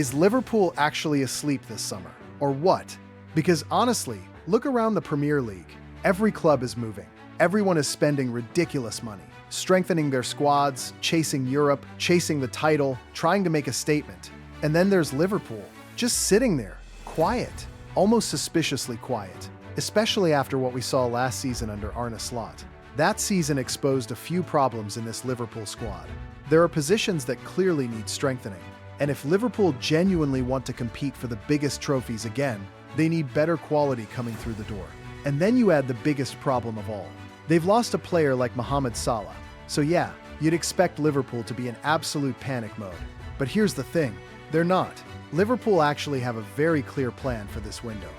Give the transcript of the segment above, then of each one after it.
Is Liverpool actually asleep this summer? Or what? Because honestly, look around the Premier League. Every club is moving. Everyone is spending ridiculous money, strengthening their squads, chasing Europe, chasing the title, trying to make a statement. And then there's Liverpool, just sitting there, quiet, almost suspiciously quiet, especially after what we saw last season under Arne Slot. That season exposed a few problems in this Liverpool squad. There are positions that clearly need strengthening. And if Liverpool genuinely want to compete for the biggest trophies again, they need better quality coming through the door. And then you add the biggest problem of all. They've lost a player like Mohamed Salah. So yeah, you'd expect Liverpool to be in absolute panic mode. But here's the thing, they're not. Liverpool actually have a very clear plan for this window.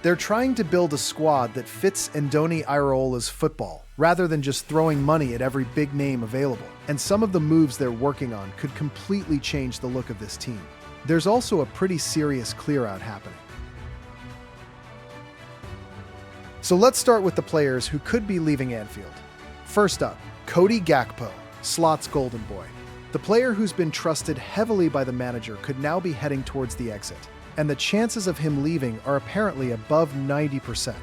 They're trying to build a squad that fits Andoni Iraola's football, rather than just throwing money at every big name available. And some of the moves they're working on could completely change the look of this team. There's also a pretty serious clear-out happening. So let's start with the players who could be leaving Anfield. First up, Cody Gakpo, Slot's golden boy. The player who's been trusted heavily by the manager could now be heading towards the exit, and the chances of him leaving are apparently above 90%.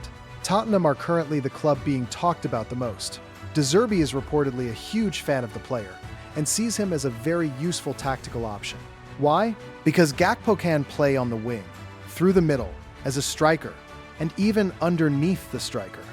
Tottenham are currently the club being talked about the most. De Zerbi is reportedly a huge fan of the player and sees him as a very useful tactical option. Why? Because Gakpo can play on the wing, through the middle, as a striker, and even underneath the striker.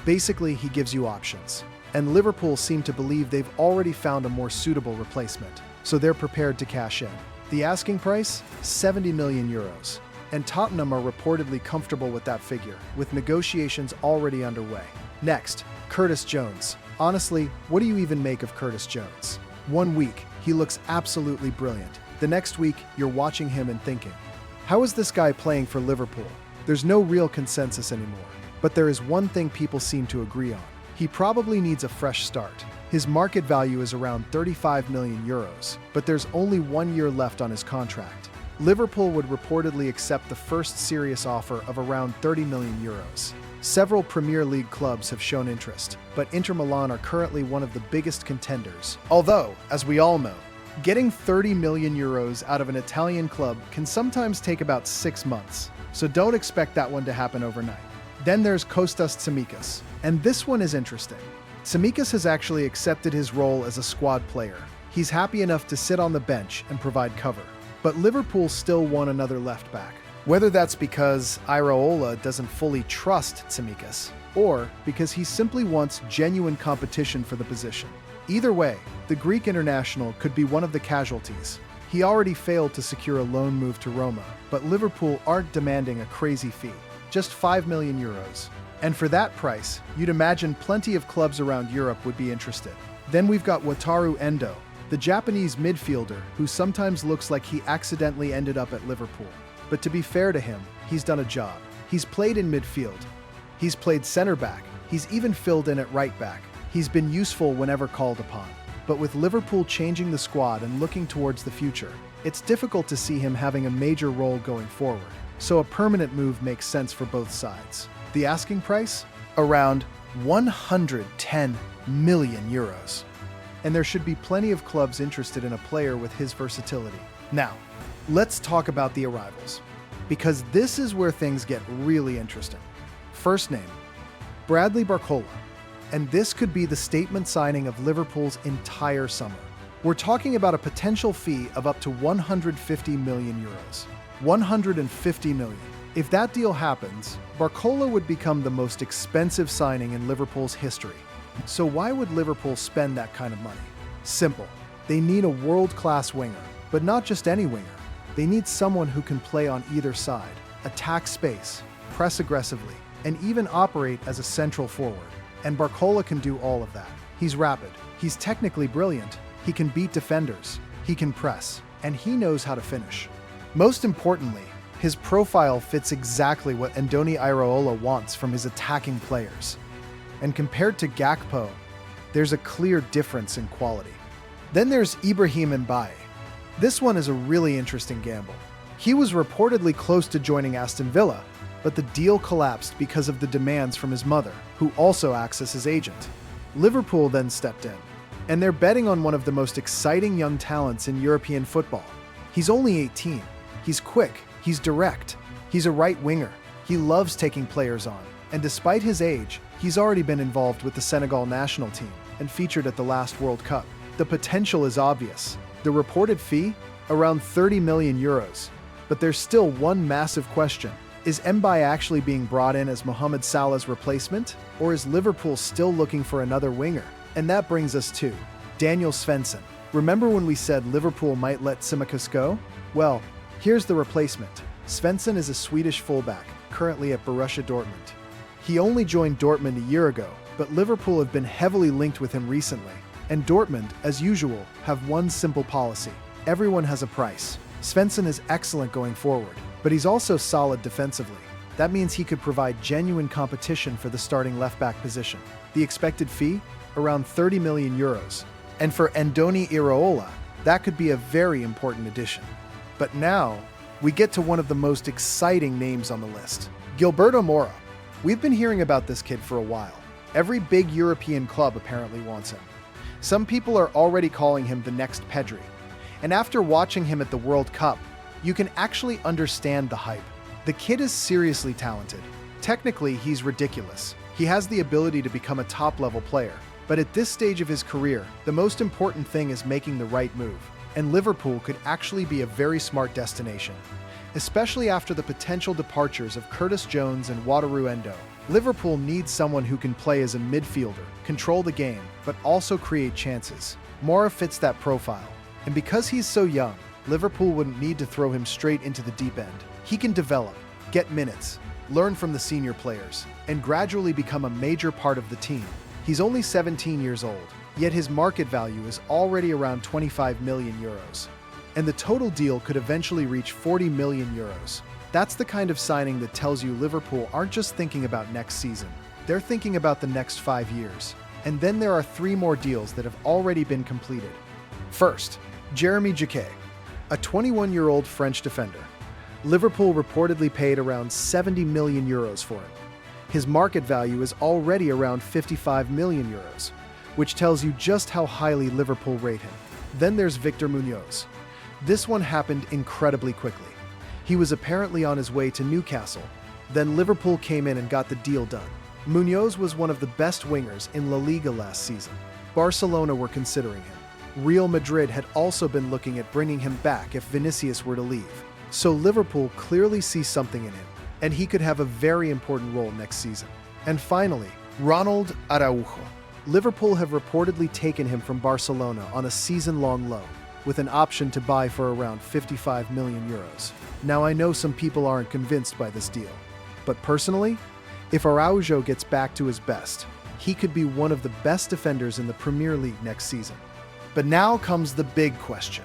Basically, he gives you options. And Liverpool seem to believe they've already found a more suitable replacement, so they're prepared to cash in. The asking price? 70 million euros. And Tottenham are reportedly comfortable with that figure, with negotiations already underway. Next, Curtis Jones. Honestly, what do you even make of Curtis Jones? 1 week, he looks absolutely brilliant. The next week, you're watching him and thinking, how is this guy playing for Liverpool? There's no real consensus anymore, but there is one thing people seem to agree on. He probably needs a fresh start. His market value is around 35 million euros, but there's only 1 year left on his contract. Liverpool would reportedly accept the first serious offer of around 30 million euros. Several Premier League clubs have shown interest, but Inter Milan are currently one of the biggest contenders. Although, as we all know, getting 30 million euros out of an Italian club can sometimes take about 6 months, so don't expect that one to happen overnight. Then there's Kostas Tsimikas, and this one is interesting. Tsimikas has actually accepted his role as a squad player. He's happy enough to sit on the bench and provide cover. But Liverpool still want another left back. Whether that's because Iraola doesn't fully trust Tsimikas, or because he simply wants genuine competition for the position. Either way, the Greek international could be one of the casualties. He already failed to secure a loan move to Roma, but Liverpool aren't demanding a crazy fee, just 5 million euros. And for that price, you'd imagine plenty of clubs around Europe would be interested. Then we've got Wataru Endo, the Japanese midfielder who sometimes looks like he accidentally ended up at Liverpool. But to be fair to him, he's done a job. He's played in midfield. He's played center back. He's even filled in at right back. He's been useful whenever called upon. But with Liverpool changing the squad and looking towards the future, it's difficult to see him having a major role going forward. So a permanent move makes sense for both sides. The asking price? Around 110 million euros. And there should be plenty of clubs interested in a player with his versatility. Now, let's talk about the arrivals, because this is where things get really interesting. First name, Bradley Barcola. And this could be the statement signing of Liverpool's entire summer. We're talking about a potential fee of up to 150 million euros. 150 million. If that deal happens, Barcola would become the most expensive signing in Liverpool's history. So why would Liverpool spend that kind of money? Simple. They need a world-class winger, but not just any winger. They need someone who can play on either side, attack space, press aggressively, and even operate as a central forward. And Barcola can do all of that. He's rapid, he's technically brilliant, he can beat defenders, he can press, and he knows how to finish. Most importantly, his profile fits exactly what Andoni Iraola wants from his attacking players. And compared to Gakpo, there's a clear difference in quality. Then there's Ibrahim Mbaye. This one is a really interesting gamble. He was reportedly close to joining Aston Villa, but the deal collapsed because of the demands from his mother, who also acts as his agent. Liverpool then stepped in, and they're betting on one of the most exciting young talents in European football. He's only 18. He's quick, he's direct, he's a right winger. He loves taking players on, and despite his age, he's already been involved with the Senegal national team and featured at the last World Cup. The potential is obvious. The reported fee? Around 30 million euros. But there's still one massive question. Is Mbaye actually being brought in as Mohamed Salah's replacement? Or is Liverpool still looking for another winger? And that brings us to Daniel Svensson. Remember when we said Liverpool might let Tsimikas go? Well, here's the replacement. Svensson is a Swedish fullback, currently at Borussia Dortmund. He only joined Dortmund a year ago, but Liverpool have been heavily linked with him recently. And Dortmund, as usual, have one simple policy. Everyone has a price. Svensson is excellent going forward, but he's also solid defensively. That means he could provide genuine competition for the starting left-back position. The expected fee? Around 30 million euros. And for Andoni Iraola, that could be a very important addition. But now, we get to one of the most exciting names on the list. Gilberto Mora. We've been hearing about this kid for a while. Every big European club apparently wants him. Some people are already calling him the next Pedri. And after watching him at the World Cup, you can actually understand the hype. The kid is seriously talented. Technically, he's ridiculous. He has the ability to become a top-level player. But at this stage of his career, the most important thing is making the right move. And Liverpool could actually be a very smart destination, especially after the potential departures of Curtis Jones and Wataru Endo. Liverpool needs someone who can play as a midfielder, control the game, but also create chances. Mora fits that profile. And because he's so young, Liverpool wouldn't need to throw him straight into the deep end. He can develop, get minutes, learn from the senior players, and gradually become a major part of the team. He's only 17 years old, yet his market value is already around 25 million euros. And the total deal could eventually reach 40 million euros. That's the kind of signing that tells you Liverpool aren't just thinking about next season. They're thinking about the next 5 years. And then there are 3 more deals that have already been completed. First, Jeremy Jacquet, a 21-year-old French defender. Liverpool reportedly paid around 70 million euros for him. His market value is already around 55 million euros, which tells you just how highly Liverpool rate him. Then there's Victor Munoz. This one happened incredibly quickly. He was apparently on his way to Newcastle. Then Liverpool came in and got the deal done. Munoz was one of the best wingers in La Liga last season. Barcelona were considering him. Real Madrid had also been looking at bringing him back if Vinicius were to leave. So Liverpool clearly sees something in him, and he could have a very important role next season. And finally, Ronald Araújo. Liverpool have reportedly taken him from Barcelona on a season-long loan, with an option to buy for around 55 million euros. Now I know some people aren't convinced by this deal, but personally, if Araújo gets back to his best, he could be one of the best defenders in the Premier League next season. But now comes the big question.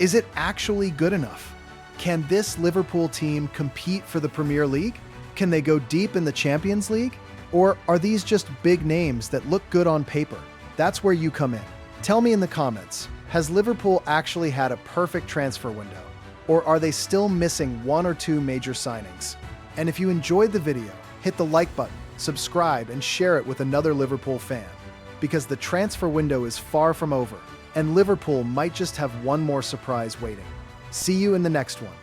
Is it actually good enough? Can this Liverpool team compete for the Premier League? Can they go deep in the Champions League? Or are these just big names that look good on paper? That's where you come in. Tell me in the comments, has Liverpool actually had a perfect transfer window? Or are they still missing 1 or 2 major signings? And if you enjoyed the video, hit the like button, subscribe, and share it with another Liverpool fan. Because the transfer window is far from over, and Liverpool might just have one more surprise waiting. See you in the next one.